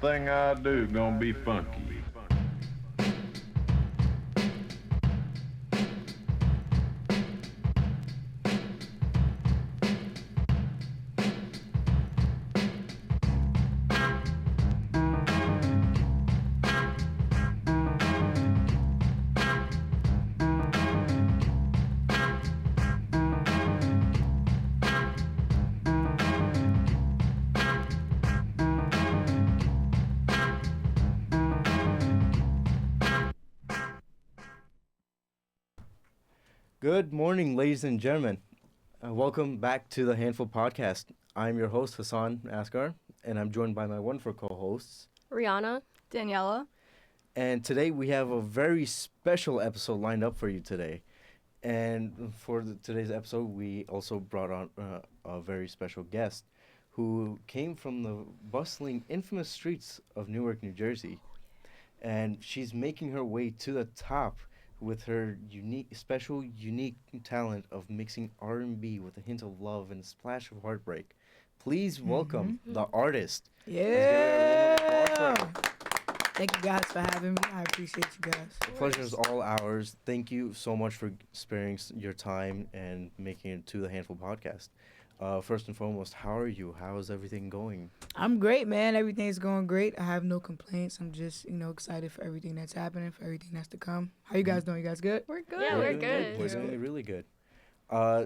thing I do gonna be funky. Good morning, ladies and gentlemen. Welcome back to the Handful Podcast. I'm your host, Hassan Asghar, and I'm joined by my wonderful co-hosts, Rihanna, Daniela. And today we have a very special episode lined up for you today. And for today's episode, we also brought on a very special guest who came from the bustling, infamous streets of Newark, New Jersey. And she's making her way to the top with her unique talent of mixing R&B with a hint of love and a splash of heartbreak. Please welcome the artist. Yeah. Thank you guys for having me. I appreciate you guys. The pleasure is all ours. Thank you so much for sparing your time and making it to the Handful Podcast. First and foremost, how are you? How is everything going? I'm great, man. Everything's going great. I have no complaints. I'm just, excited for everything that's happening, for everything that's to come. How you guys doing? You guys good? We're good. Yeah, we're good. We're doing really good.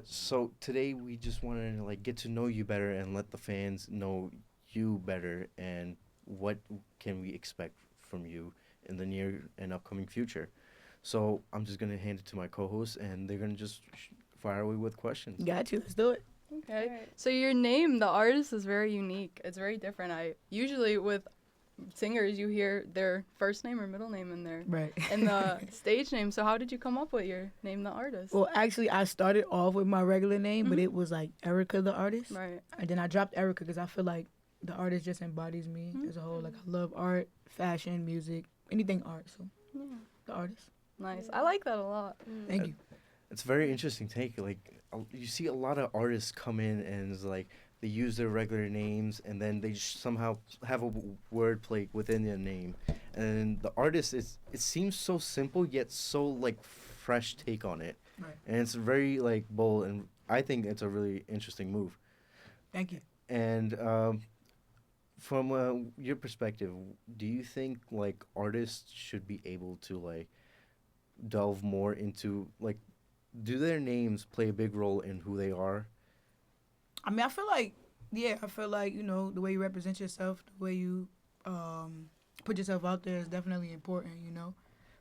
So today we just wanted to get to know you better and let the fans know you better and what can we expect from you in the near and upcoming future. So I'm just going to hand it to my co-hosts and they're going to just fire away with questions. Got you. Let's do it. Okay. Right. So your name, the artist, is very unique. It's very different. I usually with singers you hear their first name or middle name in there. Right. And the stage name. So how did you come up with your name, the artist? Well, actually, I started off with my regular name, but it was like Erica the artist. Right. And then I dropped Erica because I feel like the artist just embodies me as a whole. Like, I love art, fashion, music, anything art. So, Yeah. the artist. Nice. I like that a lot. Thank you. It's a very interesting take. You see a lot of artists come in and it's they use their regular names and then they just somehow have a word play within their name. And the artist it seems so simple yet so fresh take on it. Right. And it's very bold and I think it's a really interesting move. Thank you. And from your perspective, do you think artists should be able to delve more into do their names play a big role in who they are? I mean, I feel like the way you represent yourself, the way you put yourself out there is definitely important,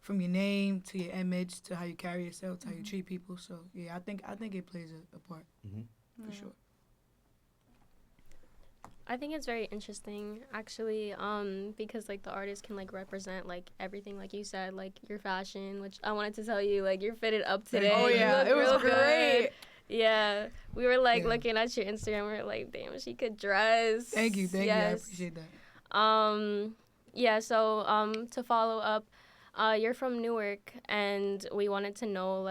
from your name to your image to how you carry yourself to how you treat people. So, yeah, I think it plays a part, for sure. I think it's very interesting, actually, because, the artist can, represent, everything, like you said, your fashion, which I wanted to tell you, you're fitted up today. Oh, yeah. You It was look real great. good. Yeah. We were, looking at your Instagram. We were like, damn, she could dress. Thank you. Yes. I appreciate that. Yeah, so, to follow up, you're from Newark, and we wanted to know,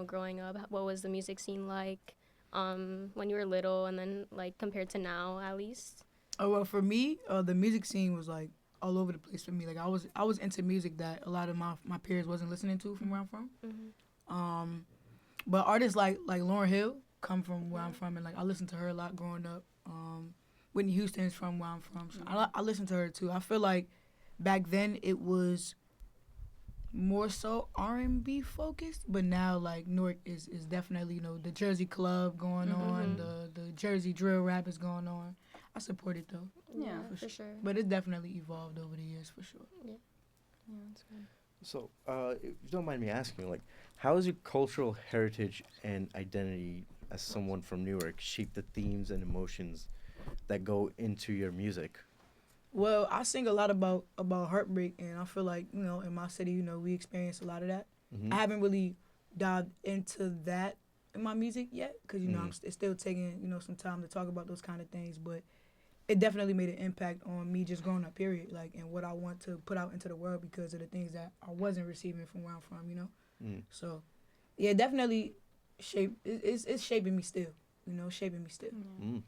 growing up, what was the music scene like? When you were little and then compared to now at least? Oh, well, for me, the music scene was all over the place for me. I was into music that a lot of my peers wasn't listening to from where I'm from. Mm-hmm. But artists like Lauryn Hill come from where I'm from, and I listened to her a lot growing up. Whitney Houston's from where I'm from, so I listened to her too. I feel like back then it was more so R&B focused, but now Newark is definitely the Jersey club going on, the Jersey drill rap is going on. I support it though. Yeah, for sure. But it's definitely evolved over the years for sure. Yeah. Yeah, that's good. So, if you don't mind me asking, how has your cultural heritage and identity as someone from Newark shaped the themes and emotions that go into your music? Well, I sing a lot about heartbreak, and I feel like, in my city, we experience a lot of that. Mm-hmm. I haven't really dived into that in my music yet, because, it's still taking, some time to talk about those kind of things, but it definitely made an impact on me just growing up, period, and what I want to put out into the world because of the things that I wasn't receiving from where I'm from, So, yeah, definitely it's shaping me still, shaping me still. Mm.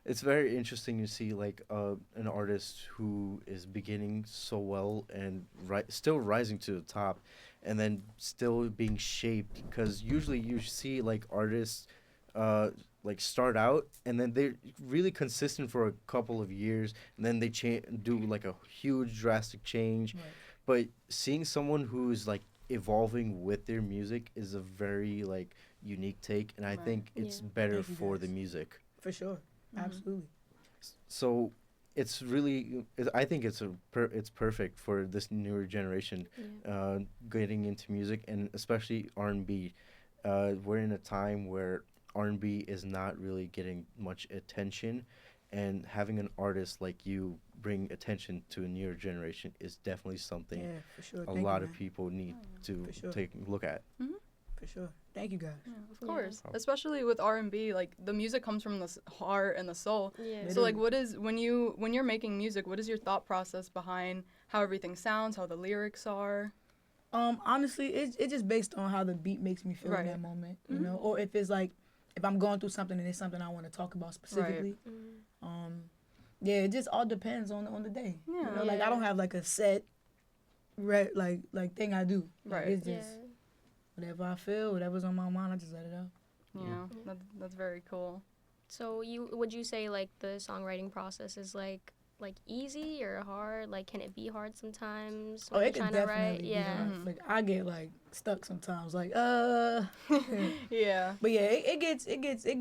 it's very interesting to see like an artist who is beginning so well and still rising to the top, and then still being shaped. Because usually you see like artists, uh, like start out and then they're really consistent for a couple of years, and then they do like a huge drastic change. Right. But seeing someone who's like evolving with their music is a very like unique take, and I Right. think it's Yeah. better Thank you, for the guys. music. For sure. Mhm. Absolutely. So it's really I think it's perfect for this newer generation, Yeah. getting into music, and especially R&B. We're in a time where R&B is not really getting much attention, and having an artist like you bring attention to a newer generation is definitely something Yeah, for sure. a Thank lot you, of man. people need to For sure. take a look at. For sure. Thank you, guys. Yeah, of Yeah. course. Oh. Especially with R&B, like the music comes from the heart and the soul. Yeah. So like Literally. what is when you're making music, what is your thought process behind how everything sounds, how the lyrics are? Honestly, it's just based on how the beat makes me feel in Right. that moment, you know, or if it's like if I'm going through something and it's something I want to talk about specifically. Mhm. Yeah, it just all depends on the day. You Yeah. know, like I don't have like a set like thing I do. Like, Right. it's Yeah. just whatever I feel, whatever's on my mind, I just let it out. Yeah. Yeah. That's very cool. So would you say like the songwriting process is like easy or hard? Like can it be hard sometimes Oh, when it you're could trying to definitely write? be Yeah. hard. Mhm. Like I get like stuck sometimes. Like Yeah. But yeah, it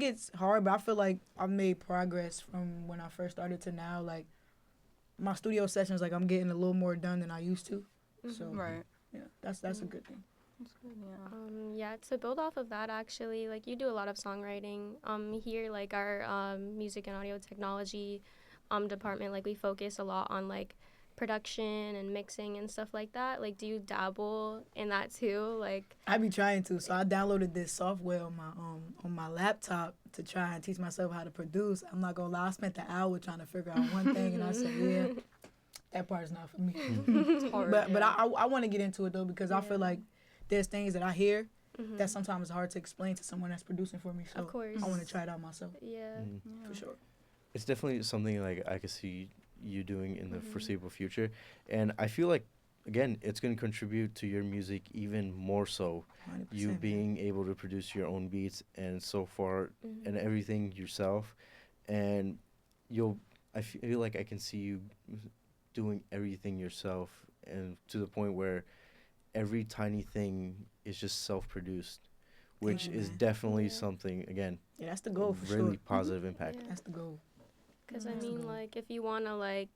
gets hard. But I feel like I've made progress from when I first started to now. Like my studio sessions, like I'm getting a little more done than I used to. So Right. yeah, that's a good thing. That's good. Yeah. Yeah, to build off of that, actually, like you do a lot of songwriting. Here, like our music and audio technology department, like we focus a lot on like production and mixing and stuff like that. Like, do you dabble in that too? Like, I be trying to. So I downloaded this software on my laptop to try and teach myself how to produce. I'm not gonna lie, I spent the hour trying to figure out one thing, and I said, yeah, that part's not for me. It's hard. but yeah. I want to get into it though because I feel Yeah. like there's things that I hear mhm. that sometimes it's hard to explain to someone that's producing for me. So Of course. I want to try it out myself Yeah. Mm. Yeah. for sure. It's definitely something like I could see you doing in the Mhm. foreseeable future, and I feel like again it's going to contribute to your music even more so. 100%. You man. being able to produce your own beats and so far Mhm. and everything yourself, and I feel like I can see you doing everything yourself, and to the point where every tiny thing is just self-produced, which you, is man. definitely Yeah. something again Yeah, that's the goal for really sure. positive impact. Yeah. That's the goal. Because I That's mean, cool. like, if you want to, like,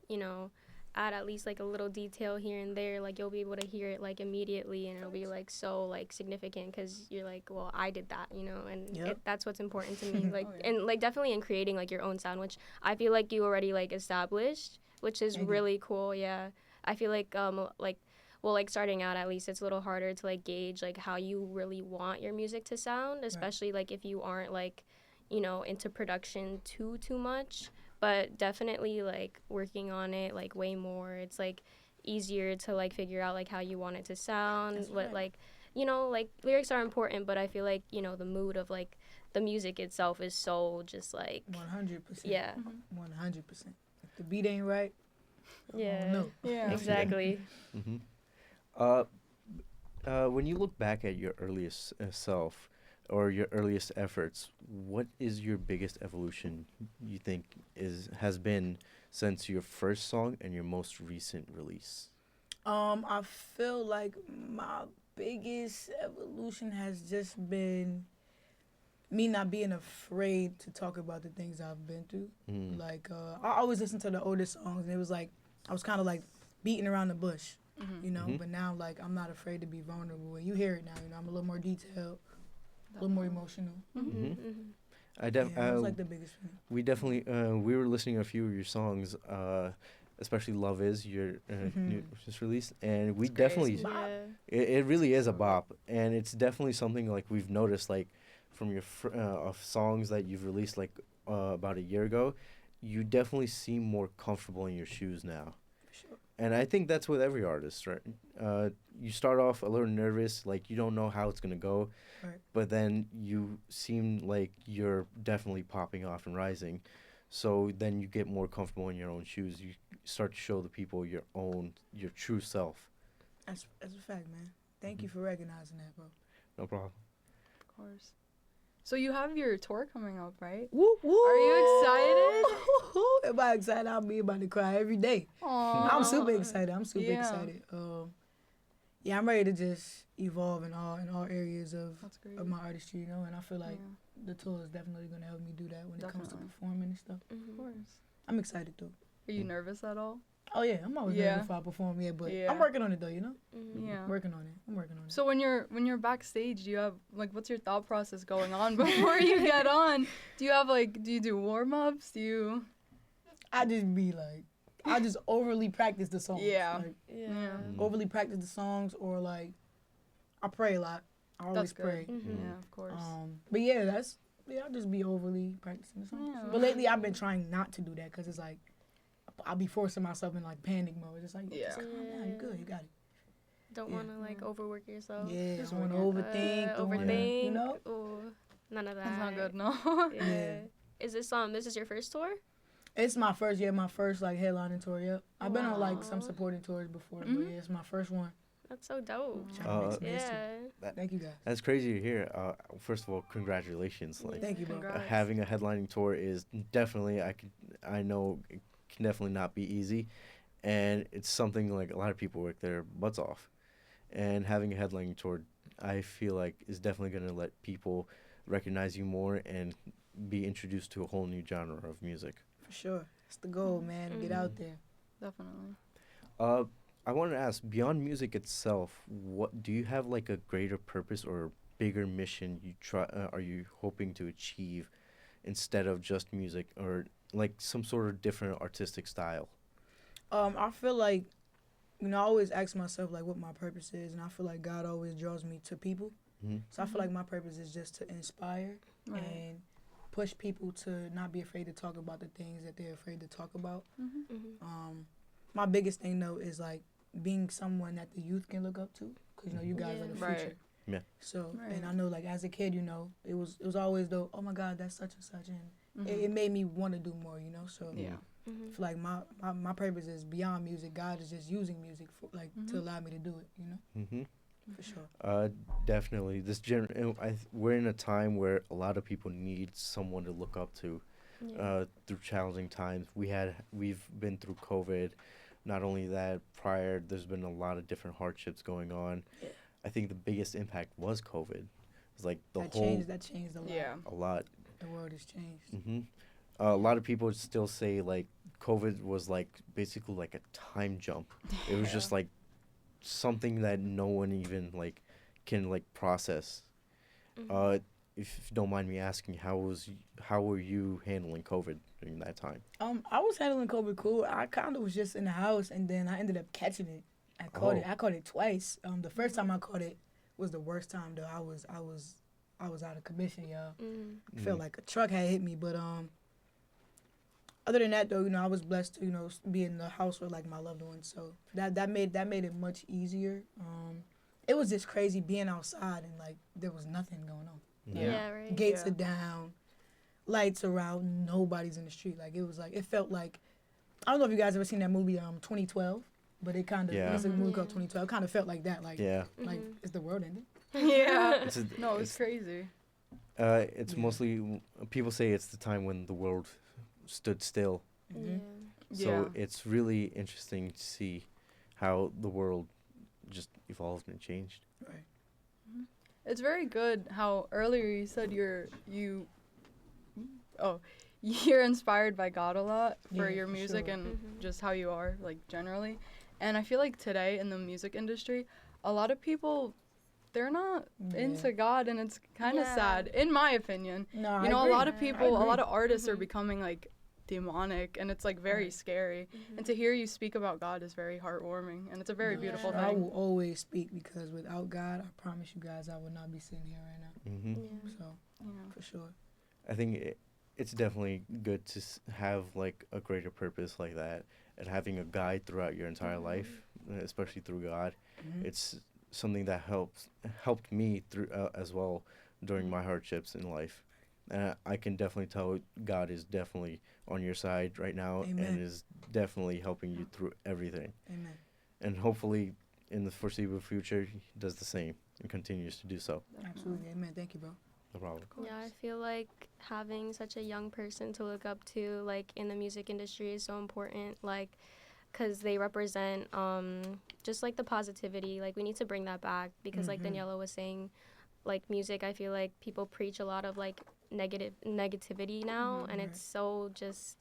add at least like a little detail here and there, like, you'll be able to hear it like immediately, and it'll be like so like significant because you're like, well, I did that, and Yep. that's what's important to me. Like, Oh, yeah. and like definitely in creating like your own sound, which I feel like you already like established, which is Thank you. really cool. Yeah, I feel like well, like starting out at least it's a little harder to like gauge like how you really want your music to sound, especially like if you aren't like into production too much. But definitely like working on it like way more, it's like easier to like figure out like how you want it to sound. That's What right. like like lyrics are important, but I feel like the mood of like the music itself is so just like 100%. yeah 100%. If the beat ain't right, yeah no. Yeah. exactly. Mm-hmm. Uh, when you look back at your earliest self or your earliest efforts, what is your biggest evolution you think has been since your first song and your most recent release? I feel like my biggest evolution has just been me not being afraid to talk about the things I've been through. Mm. Like I always listen to the older songs, and it was like I was kind of like beating around the bush, Mhm. Mhm. But now like I'm not afraid to be vulnerable, and you hear it now. I'm a little more detailed, a little more emotional. Mhm. I Yeah, that was like the biggest thing. we definitely we were listening to a few of your songs, especially "Love Is" your new just released, and we It's great. definitely Yeah. it really is a bop, and it's definitely something like we've noticed like from your of songs that you've released like about a year ago, you definitely seem more comfortable in your shoes now. For sure. And I think that's with every artist, right? You start off a little nervous, like you don't know how it's gonna go, Right. but then you seem like you're definitely popping off and rising. So then you get more comfortable in your own shoes. You start to show the people your true self. That's a fact, man. Thank you Mhm. for recognizing that, bro. No problem. Of course. So you have your tour coming up, right? Woo woo. Are you excited? Am I excited? I'll be about to cry every day. Aww. I'm super excited. I'm super Yeah. excited. Yeah, I'm ready to just evolve in all areas That's great. of my artistry, you know. And I feel like Yeah, the tour is definitely gonna help me do that when it comes to Definitely. performing and stuff. of course. I'm excited though. Are you nervous at all? Oh yeah, I'm always Yeah. nervous before I perform, but Yeah. I'm working on it though, you know. Yeah. Working on it. I'm working on it. So when you're backstage, do you have like what's your thought process going on before you get on? Do you do warm ups? Do you? I just overly practice the songs. Yeah. Like, Yeah. overly practice the songs, or like I pray a lot. I always That's good. pray. Mhm. Yeah, of course. But yeah, I'll just be overly practicing the songs. Yeah. But lately I've been trying not to do that because it's like I'll be forcing myself in like panic mode. It's like, Yeah. just calm down. You good. You got it. Don't Yeah. want to like overwork yourself. Yeah, Just I want to working overthink. don't wanna- Overthink. You know? Ooh, none of that. That's not good, no. Yeah. Yeah. Is this is your first tour? It's my first like headlining tour. Yep. I've been on like some Wow. supporting tours before, but Mhm. yeah, it's my first one. That's so dope. Trying to make some history. Yeah. Thank you guys. That's crazy to hear. First of all, congratulations. Like Thank you, bro. Congrats. having a headlining tour is definitely I know it can definitely not be easy, and it's something like a lot of people work their butts off, and having a headlining tour, I feel like is definitely gonna let people recognize you more and be introduced to a whole new genre of music. For sure. That's the goal, man. To get out there. Definitely. I wanted to ask, beyond music itself, what do you have like a greater purpose or a bigger mission are you hoping to achieve instead of just music, or like some sort of different artistic style? I feel like, I always ask myself like what my purpose is, and I feel like God always draws me to people. Mhm. So I feel like my purpose is just to inspire Right. and push people to not be afraid to talk about the things that they're afraid to talk about. Mm-hmm. My biggest thing though is like being someone that the youth can look up to, because you guys Yeah. are the Right. future. Yeah. So Right. and I know like as a kid, it was always though, oh my God, that's such and such, and Mhm. it made me want to do more. So Yeah. I feel like my purpose is beyond music. God is just using music for like to allow me to do it. Mm-hmm. For sure. Definitely. We're in a time where a lot of people need someone to look up to through challenging times. We've been through COVID. Not only that, there's been a lot of different hardships going on. Yeah. I think the biggest impact was COVID. It's like That changed a lot. Yeah. a lot. The world has changed. Hmm. A lot of people still say like COVID was like basically like a time jump. It was just like something that no one even like can like process. If you don't mind me asking, how were you handling COVID during that time? I was handling COVID cool. I kind of was just in the house, and then I ended up catching it. I caught it. Oh. I caught it twice. The first time I caught it was the worst time though. I was out of commission, y'all. I felt like a truck had hit me, but other than that though, I was blessed to be in the house with like my loved ones, so that made it much easier. It was just crazy being outside and like there was nothing going on. Yeah, right. Gates Yeah. are down, lights are out, nobody's in the street. Like it felt like, I don't know if you guys ever seen that movie 2012, but it kind of it's a movie called 2012. It kind of felt like that. Like Yeah. like is the world ending? Yeah. It's No, it's crazy. it's mostly people say it's the time when the world stood still. Mhm. So Yeah. it's really interesting to see how the world just evolved and changed. Right. It's very good how earlier you said you're inspired by God a lot for Yeah, your for music sure. and just how you are like generally. And I feel like today in the music industry, a lot of people they're not into God, and it's kind of Yeah. sad in my opinion. No, I A agree. lot of I people, a lot agree. of artists are becoming like demonic, and it's like very Right. scary. And to hear you speak about God is very heartwarming, and it's a very No, beautiful I thing. will always speak, because without God, I promise you guys, I would not be sitting here right now. Hmm. So Yeah. for sure. I think it's definitely good to have like a greater purpose like that, and having a guide throughout your entire life, especially through God. Mhm. It's something that helped me through as well during my hardships in life. I can definitely tell God is definitely on your side right now Amen. and is definitely helping you through everything. Amen. And hopefully, in the foreseeable future, he does the same and continues to do so. Absolutely. Amen. Thank you, bro. No problem. Yeah, I feel like having such a young person to look up to, like in the music industry, is so important. Like, because they represent just like the positivity. Like we need to bring that back because, like Daniela was saying, like music. I feel like people preach a lot of like negativity now, and it's so just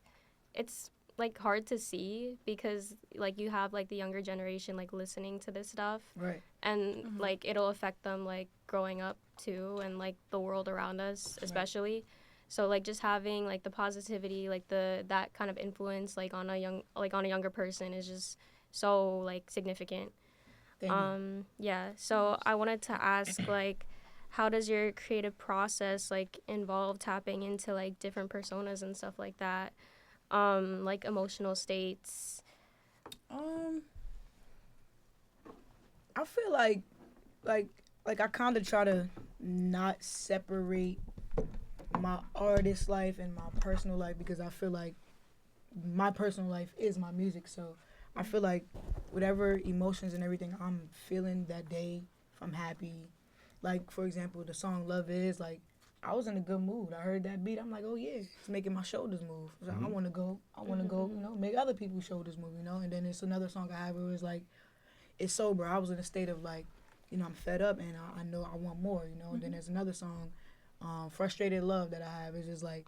it's like hard to see because like you have like the younger generation like listening to this stuff Right. and like it'll affect them like growing up too and like the world around us especially. So like just having like the positivity like that kind of influence like on a younger person is just so like significant. Thank you. Yeah, so I wanted to ask like how does your creative process like involve tapping into like different personas and stuff like that, like emotional states? I feel like I kind of try to not separate my artist life and my personal life because I feel like my personal life is my music. So I feel like whatever emotions and everything I'm feeling that day, if I'm happy, like for example, the song "Love Is," like I was in a good mood. I heard that beat. I'm like, oh yeah, it's making my shoulders move. So I want to go, you know, make other people's shoulders move, you know. And then it's another song I have where it's like, it's sober. I was in a state of like, you know, I'm fed up and I know I want more, you know. And then there's another song, "Frustrated Love," that I have. It's just like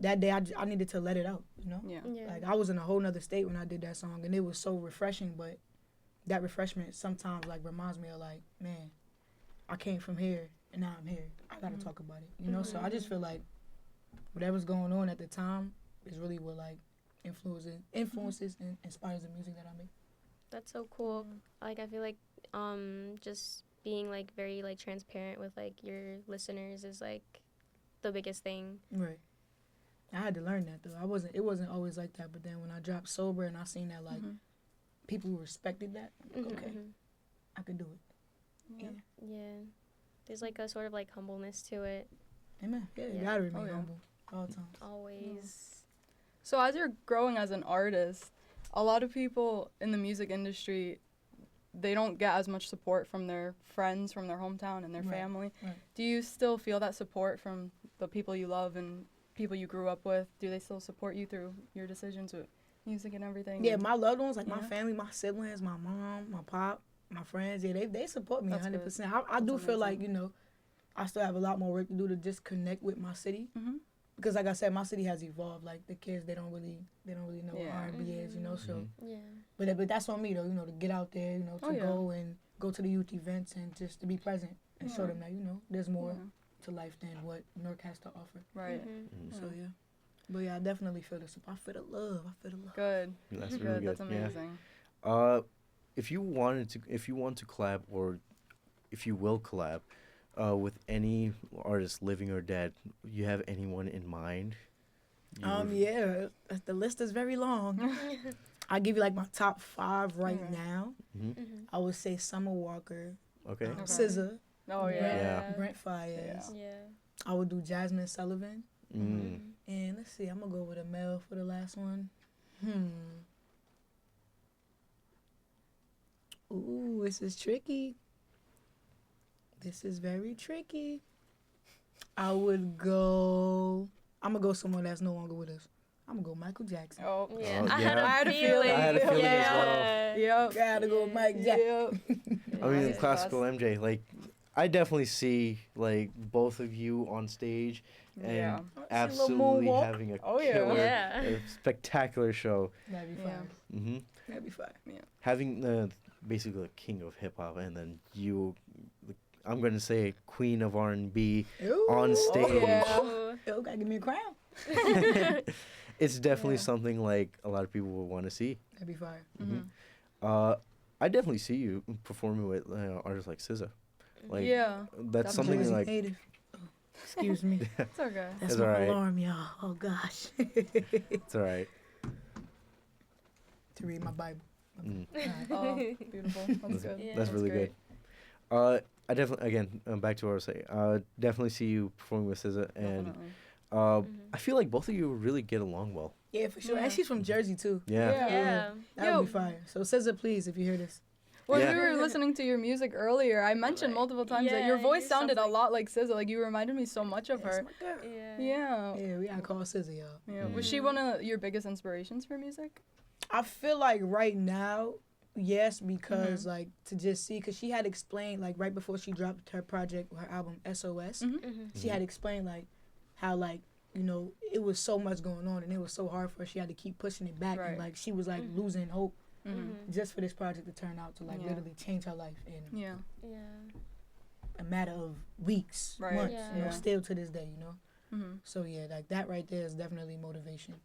that day I needed to let it out, you know. Yeah. Like I was in a whole nother state when I did that song, and it was so refreshing. But that refreshment sometimes like reminds me of like, man, I came from here and now I'm here. I gotta talk about it, you know. So I just feel like whatever's going on at the time is really what like influences and inspires the music that I make. That's so cool. Like I feel like just being like very like transparent with like your listeners is like the biggest thing. Right. I had to learn that though. It wasn't always like that, but then when I dropped sober and I seen that like people respected that, I'm like, okay, I could do it. Yeah. There's like a sort of like humbleness to it. Amen. Yeah, you Yeah. gotta remain humble all the time. Always. So as you're growing as an artist, a lot of people in the music industry, they don't get as much support from their friends, from their hometown and their family. Right. Do you still feel that support from the people you love and people you grew up with? Do they still support you through your decisions with music and everything? Yeah, my loved ones, like my family, my siblings, my mom, my pop, my friends, yeah, they support me That's 100%. I do feel like, you know, I still have a lot more work to do to just connect with my city. Because like I said, my city has evolved. Like the kids, they don't really know what R&B is, you know. So, Yeah. but that's on me though, you know, to get out there, you know, to go to the youth events and just to be present and show them that, you know, there's more to life than what Newark has to offer. Right. So yeah, but yeah, I definitely feel the support. I feel the love. Good. That's really good. That's amazing. Yeah. If you want to collab, or if you will collab, with any artist, living or dead, you have anyone in mind? Yeah, the list is very long. I'll give you like my top 5 right now. I would say Summer Walker, Okay. SZA, Oh yeah. Brent Fayez. Yeah. I would do Jasmine Sullivan. Mm. And let's see, I'm gonna go with a male for the last one. Ooh, this is tricky. This is very tricky. I'm gonna go someone that's no longer with us. I'm gonna go Michael Jackson. Oh Yeah. Oh, I yeah. had a feeling. I had a feeling as well. Yeah. Yep. Gotta go with Mike Jackson. I mean, Yes. classical MJ, like, I definitely see, like, both of you on stage and Yeah. absolutely moonwalk. having a Oh, yeah. killer, Yeah. a spectacular show. That'd be Yeah. fire. Hmm That'd be fire. Having basically the king of hip-hop, and then you, I'm going to say queen of R&B on stage. Oh, yeah. Ooh. Yo, gotta give me a crown. It's definitely something, like, a lot of people will want to see. That'd be fire. I definitely see you performing with artists like SZA. Like, Yeah. that's Definitely. something Jersey like, native. Oh, excuse me. It's okay. That's It's my alright. alarm, y'all. Oh gosh. it's all right. To read my Bible. Mm. Oh, beautiful. That's good. Yeah. That's really great. good. I definitely, again, back to what I was saying. Definitely see you performing with SZA, and Definitely. I feel like both of you really get along well. Yeah, for sure. Yeah. And she's from Jersey too. Yeah. Yeah. That would be Yo. fire. So SZA, please, if you hear this. When Yeah. we were listening to your music earlier, I mentioned Like, multiple times that yeah, your voice you sounded sound a like- lot like SZA. Like you reminded me so much of That's her. my girl. Yeah. Yeah. Yeah, we gotta call SZA, y'all. Yeah. Was she one of your biggest inspirations for music? I feel like right now, yes, because like to just see, because she had explained like right before she dropped her project, her album SOS, she had explained like how like it was so much going on and it was so hard for her. She had to keep pushing it back and Right. like she was like losing hope Mm-hmm. just for this project to turn out to like Yeah. literally change her life in Yeah. Yeah. a matter of weeks, Right. months, Yeah. still to this day, Mm-hmm. So yeah, like that right there is definitely motivation.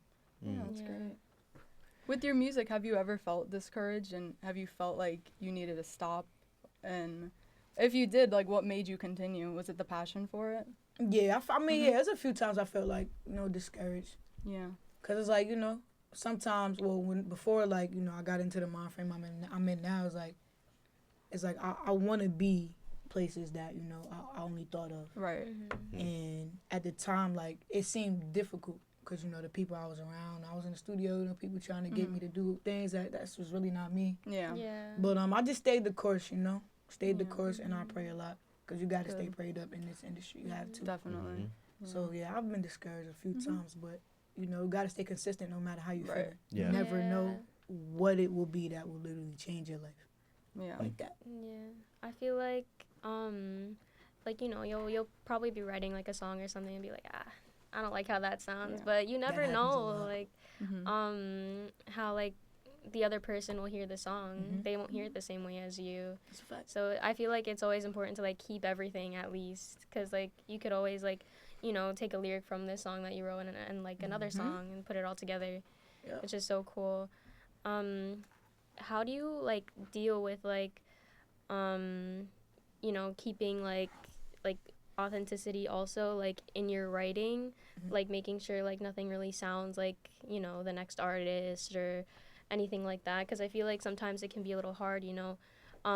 Yeah, that's Yeah. great. With your music, have you ever felt discouraged and have you felt like you needed to stop? And if you did, like what made you continue? Was it the passion for it? Yeah, I mean, yeah, there's a few times I felt like discouraged. Yeah. Cause it's like sometimes before like I got into the mind frame I'm in now, it's like I want to be places that I only thought of, Right. and at the time like it seemed difficult because the people I was around, I was in the studio, people trying to get me to do things that was really not me. Yeah. Yeah. But I just stayed the course, stayed the Yeah. course, and I pray a lot because you got to stay Good. prayed up in this industry. You have to. Definitely. So yeah, I've been discouraged a few times, but you got to stay consistent no matter how you Right. feel. Yeah. You never know what it will be that will literally change your life Yeah. like that. Yeah. I feel like you'll probably be writing like a song or something and be like, I don't like how that sounds, Yeah. but you never happens a know lot. like Mm-hmm. how like the other person will hear the song. Mhm. They won't hear it the same way as you. That's a fact. So I feel like it's always important to like keep everything at least, because like you could always like take a lyric from this song that you wrote and like another song and put it all together, Yeah. which is so cool. How do you like deal with like keeping like authenticity also like in your writing, like making sure like nothing really sounds like the next artist or anything like that, because I feel like sometimes it can be a little hard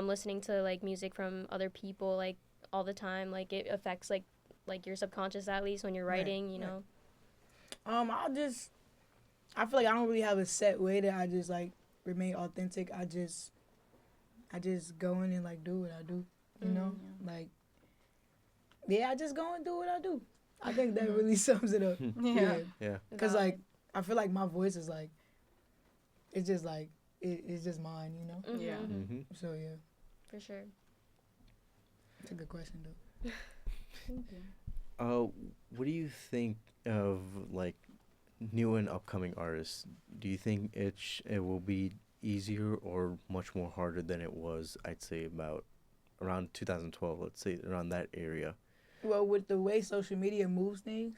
listening to like music from other people like all the time, like it affects like your subconscious at least when you're Right, writing, you right. know. I feel like I don't really have a set way that I just like remain authentic. I just go in and like do what I do, like I just go and do what I do. I think that really sums it up. Yeah. Yeah. Cause like I feel like my voice is like it's just like it's just mine, Yeah. Mm-hmm. So yeah, For sure. it's a good question though. Thank you. What do you think of like new and upcoming artists? Do you think it will be easier or much more harder than it was? I'd say about around 2012. Let's say around that area. Well, with the way social media moves things,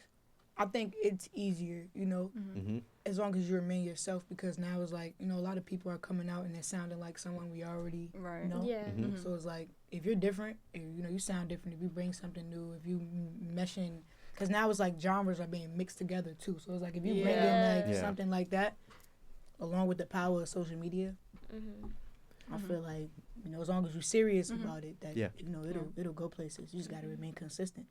I think it's easier, Mm-hmm. as long as you remain yourself, because now it's like, a lot of people are coming out and they're sounding like someone we already Right. know. Yeah. Mhm. So it's like, if you're different, if, you sound different, if you bring something new, if you mesh in, because now it's like genres are being mixed together too. So it's like, if you bring in like Yeah. something like that, along with the power of social media, Mm-hmm. I feel like, as long as you're serious Mhm. about it, that, Yeah. it'll go places. You just got to remain consistent.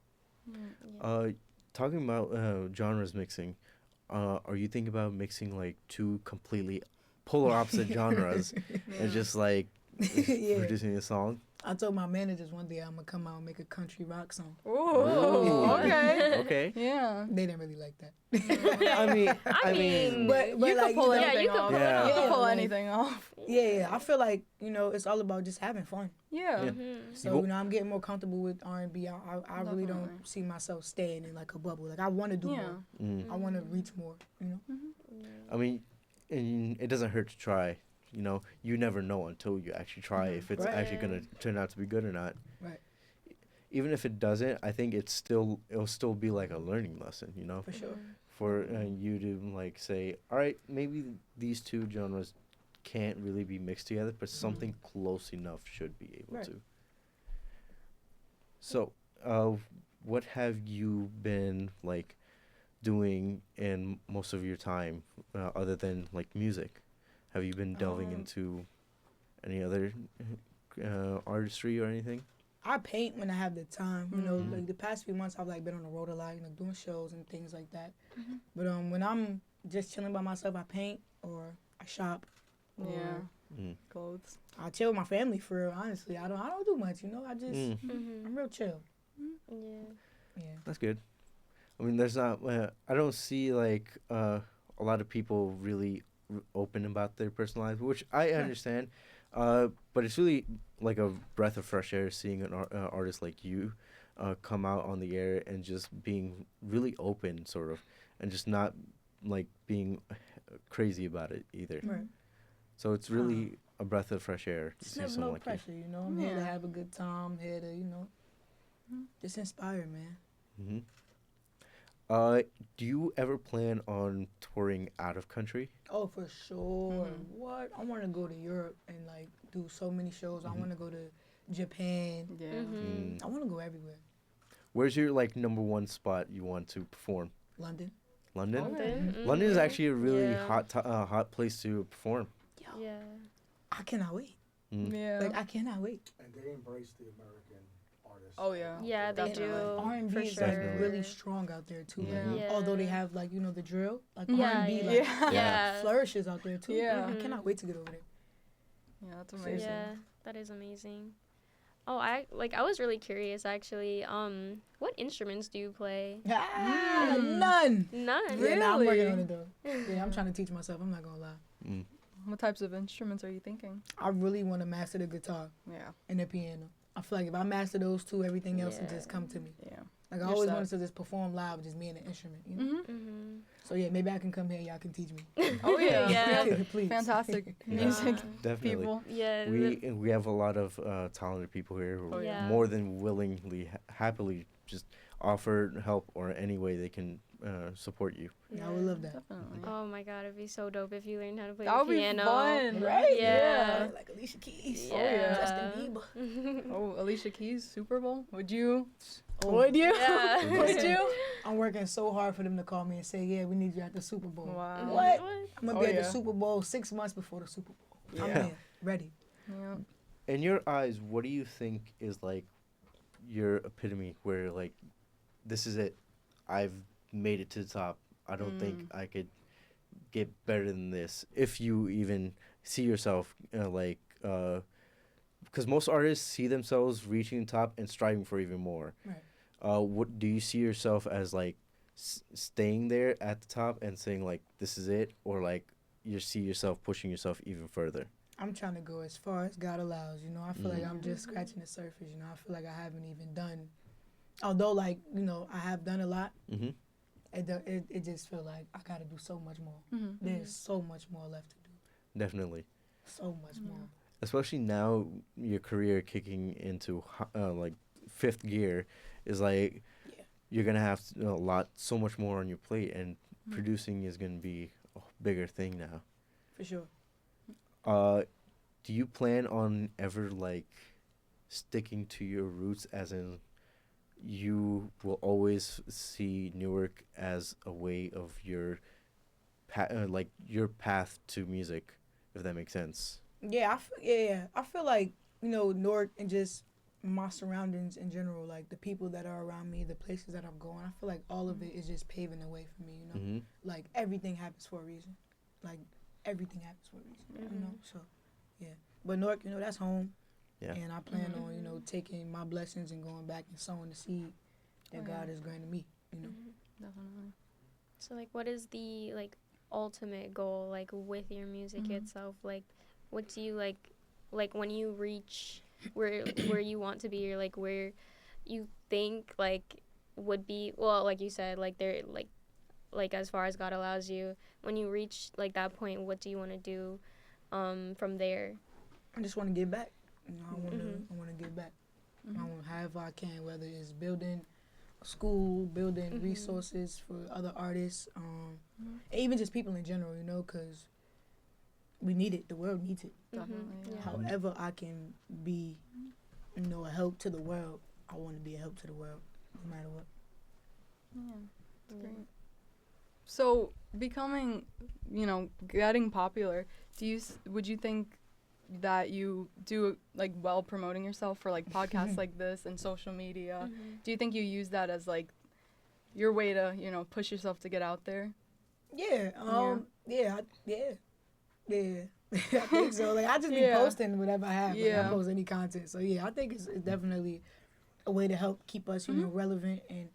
Yeah. Talking about genres mixing, are you thinking about mixing like two completely polar opposite genres and just like Yeah. producing a song? I told my managers one day I'm going to come out and make a country rock song. Ooh. Ooh. Okay. Okay. Yeah. They didn't really like that. I mean, But You like, could pull Yeah, anything you could off. pull it off. You could Yeah, pull like- anything off. yeah, I feel like, it's all about just having fun. Yeah. Yeah. Mm-hmm. So, I'm getting more comfortable with R&B. I really Definitely. don't see myself staying in like a bubble. Like I want to do Yeah. more. mm, I want to reach more, I mean, and it doesn't hurt to try. You never know until you actually try if it's Right. actually gonna turn out to be good or not. Right. Even if it doesn't, I think it'll still be like a learning lesson. For sure. For you to like say, all right, maybe these two genres can't really be mixed together, but something close enough should be able Right. to. So, what have you been like doing in most of your time, other than like music? Have you been delving into any other artistry or anything? I paint when I have the time. You know, Mhm. like the past few months I've like been on the road a lot, you know, doing shows and things like that. Mhm. But when I'm just chilling by myself, I paint or I shop. Or Yeah. Mm. Clothes. I chill with my family for real. Honestly, I don't do much. You know, I just Mm. Mhm. I'm real chill. Yeah. Yeah. That's good. I mean, there's not. I don't see like a lot of people really open about their personal lives, which I understand. But it's really like a breath of fresh air seeing an artist like you come out on the air and just being really open, sort of, and just not like being crazy about it either. Right. So it's really a breath of fresh air to It's see never someone no like pressure. You know, I'm here to Yeah. have a good time. I'm here to just inspire, man. you. Do you ever plan on touring out of country? Oh, for sure. Mhm. What? I want to go to Europe and like do so many shows. I Mhm. want to go to Japan. Yeah. Mhm. I want to go everywhere. Where's your like number one spot you want to perform? London. London. Okay. London is Mhm. actually a really Yeah. hot place to perform. Yeah. I cannot wait. Mm. Yeah. Like I cannot wait. And they embrace the American artists. Oh, yeah. Yeah, they Definitely. do. R&B for is sure. like really strong out there too. Yeah. Like, Yeah. although they have like the drill, like Yeah, R&B yeah, like yeah. Yeah. flourishes out there too. Yeah. I Mhm. cannot wait to get over there. Yeah, that's Seriously. amazing. Yeah, that is amazing. Oh, I was really curious actually. What instruments do you play? None. None. Yeah, nah, I'm working Really? on it though. Yeah, I'm trying to teach myself. I'm not gonna lie. Mm. What types of instruments are you thinking? I really want to master the guitar Yeah. and the piano. I feel like if I master those two, everything else will Yeah. just come to me. Yeah. Like I You're always set. wanted to just perform live with just me and the instrument. You know? Mm-hmm. Mhm. So yeah, maybe I can come here and y'all can teach me. Oh, yeah. Yeah. Please. Fantastic Yeah. music Definitely. people. Yeah. We have a lot of talented people here who Oh, yeah. more than willingly, happily just offer help or any way they can support you. Yeah, I would love that. Definitely. Oh my god, it'd be so dope if you learned how to play That the would be piano. fun. Right? Yeah. Like Alicia Keys. Oh, yeah. Justin Bieber. Oh, Alicia Keys, Super Bowl. Would you? Oh, Would you? Yeah. Would you? I'm working so hard for them to call me and say, yeah, we need you at the Super Bowl. Wow. What? I'm gonna Oh, be at yeah. the Super Bowl 6 months before the Super Bowl. I'm Yeah. here, ready. Yeah. In your eyes, what do you think is like your epitome where like this is it? I've made it to the top. I don't think I could get better than this. If you even see yourself because most artists see themselves reaching the top and striving for even more. Right. What do you see yourself as like staying there at the top and saying like this is it, or like you see yourself pushing yourself even further? I'm trying to go as far as God allows. You know, I feel like I'm just scratching the surface. You know, I feel like I haven't even done. Although, like I have done a lot. Mm-hmm. It just feel like I gotta do so much more. Mm-hmm. There's so much more left to do. Definitely. So much more. Especially now your career kicking into like fifth gear is like you're gonna have so much more on your plate, and producing is gonna be a bigger thing now. For sure. Do you plan on ever like sticking to your roots, as in you will always see Newark as a way of your your path to music, if that makes sense? Yeah, I feel like Newark and just my surroundings in general, like the people that are around me, the places that I'm going. I feel like all of it is just paving the way for me. Mm-hmm. Like everything happens for a reason. Like everything happens for a reason. So yeah. But Newark, that's home. Yeah. And I plan on taking my blessings and going back and sowing the seed that God has granted me. Definitely. So like, what is the like ultimate goal like with your music itself? Like, what do you like when you reach where you want to be, or like where you think like would be, well, like you said, like there like as far as God allows you, when you reach like that point, what do you want to do from there? I just want to give back. I want to give back. I want however I can, whether it's building a school, building resources for other artists, and even just people in general, because we need it. The world needs it. Definitely. Yeah. However I can be, a help to the world, I want to be a help to the world, no matter what. Yeah. Great. So becoming, getting popular, would you think that you do like well promoting yourself for like podcasts like this and social media. Do you think you use that as like your way to, you know, push yourself to get out there? Yeah. Yeah. I think so. Like, I just be Yeah. posting whatever I have. Like, I Yeah. post any content. So, yeah, I think it's definitely a way to help keep us, you know, relevant and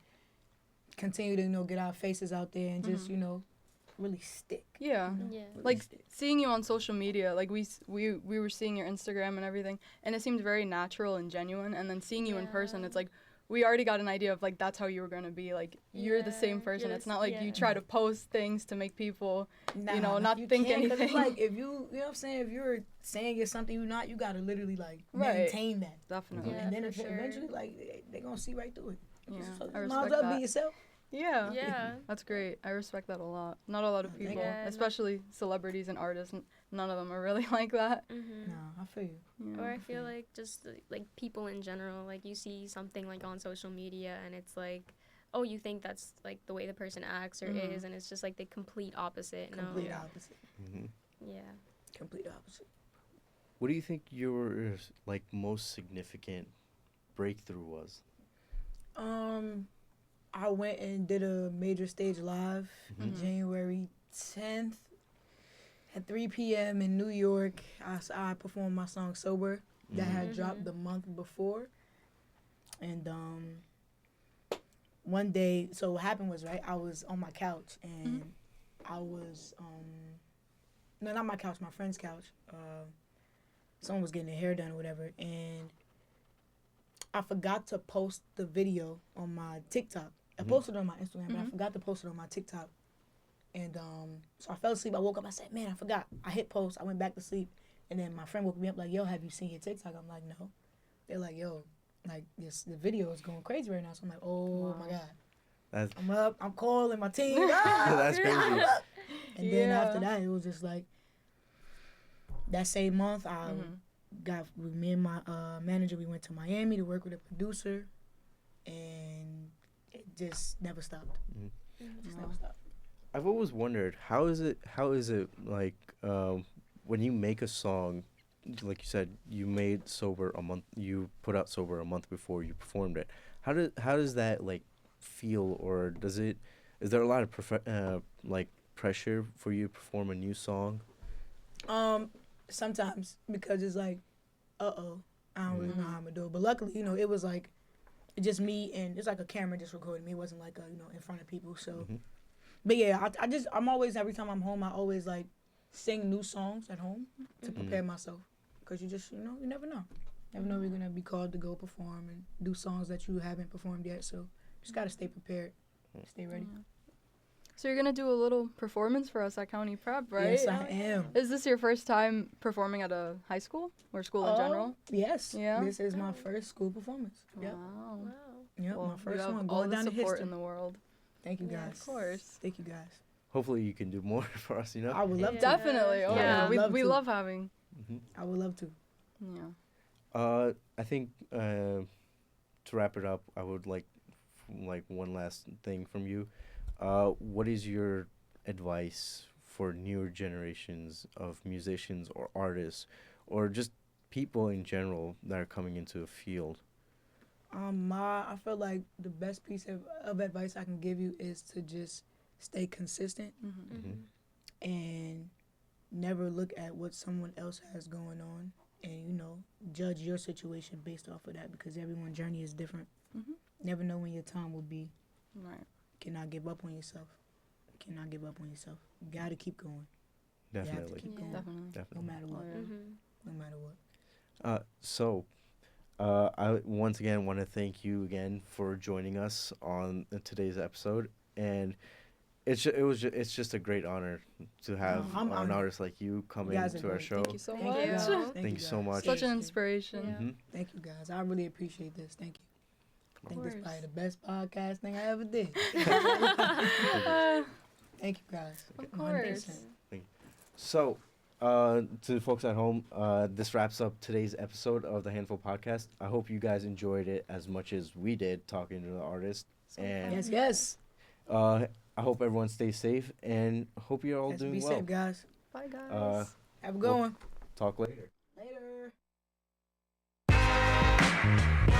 continue to, you know, get our faces out there and just, you know, really stick. Yeah. You know, Yeah. really Like stick. seeing you on social media, like we were seeing your Instagram and everything, and it seemed very natural and genuine. And then seeing you in person, Yeah. it's like we already got an idea of like that's how you were gonna be. Like you're the same Yeah, person. you're It's the not s- like you yeah. try to post things to make people, you know, not you think can't, 'cause anything. It's like, if you know what I'm saying, if you're saying you're something you're not, you got to literally, like, Right. maintain that. Definitely. Yeah, And then for sure. eventually, like, they going to see right through it. Yeah. So I might as respect well that. be yourself. Yeah. Yeah. That's great. I respect that a lot. Not a lot of Thank people, you. Yeah, no- especially celebrities and artists. None of them are really like that. Mm-hmm. No, I feel you. Yeah. Or I feel like just like people in general, like you see something like on social media and it's like, oh, you think that's like the way the person acts or Mhm. is, and it's just like the complete opposite. Complete No. opposite. Hmm. Yeah. Complete opposite. What do you think your like most significant breakthrough was? I went and did a major stage live Mhm. January 10th at 3 p.m. in New York. I performed my song Sober that had dropped the month before. And one day, so what happened was, right, I was on my couch and I was, no, not my couch, my friend's couch. Someone was getting their hair done or whatever, and I forgot to post the video on my TikTok. I posted it on my Instagram, but I forgot to post it on my TikTok. And so I fell asleep. I woke up. I said, man, I forgot. I hit post. I went back to sleep. And then my friend woke me up like, yo, have you seen your TikTok? I'm like, no. They're like, yo, like, the video is going crazy right now. So I'm like, oh, my God. That's I'm up. I'm calling my team. that's crazy. And then after that, it was just like, that same month, I me and my manager, we went to Miami to work with a producer. And it just never stopped. Just never stopped. I've always wondered how is it like when you make a song, like you said, you made Sober a month, you put out Sober a month before you performed it. How does that like feel, or is there a lot of like pressure for you to perform a new song? Sometimes, because it's like, I don't really know how I'm gonna do it. But luckily, you know, it was like just me, and it's like a camera just recording me. It wasn't like in front of people. So, but yeah, I'm always, every time I'm home, I always like sing new songs at home to prepare myself, because you never know. Never know you're gonna be called to go perform and do songs that you haven't performed yet. So just gotta stay prepared, stay ready. So you're gonna do a little performance for us at County Prep, right? Yes, I am. Is this your first time performing at a high school or school in general? Yes. Yeah? This is my first school performance. Yep. Wow. Wow. Yep, Well, my first you have one. all Going the down to support history. in the world. Thank you, Yeah, guys. of course. Thank you, guys. Hopefully you can do more for us, you know? I would love to. Definitely. Oh, Yeah. yeah. Love We to. love having. I would love to. Yeah. I think to wrap it up, I would like one last thing from you. What is your advice for newer generations of musicians or artists, or just people in general that are coming into a field? I feel like the best piece of advice I can give you is to just stay consistent and never look at what someone else has going on, and judge your situation based off of that, because everyone's journey is different. Never know when your time will be. Right. Cannot give up on yourself. Cannot give up on yourself. You gotta keep going. You have to Definitely. keep going. Definitely. No matter what. Mm-hmm. No matter what. So, I once again want to thank you again for joining us on today's episode, and it's just a great honor to have I'm an honored. artist like you come You guys are into our great. show. Thank you so Thank much. you guys. Thank you so guys. much. Such an Seriously. inspiration. Mhm. Thank you, guys. I really appreciate this. Thank you. I think this is course. probably the best podcast thing I ever did. Thank you, guys. Of 100%. course. So, to the folks at home, this wraps up today's episode of the Handful Podcast. I hope you guys enjoyed it as much as we did talking to the artist. And Yes, yes. I hope everyone stays safe, and hope you're all Yes, doing be well. safe, guys. Bye, guys. Have a good one. Talk later. Later. Thank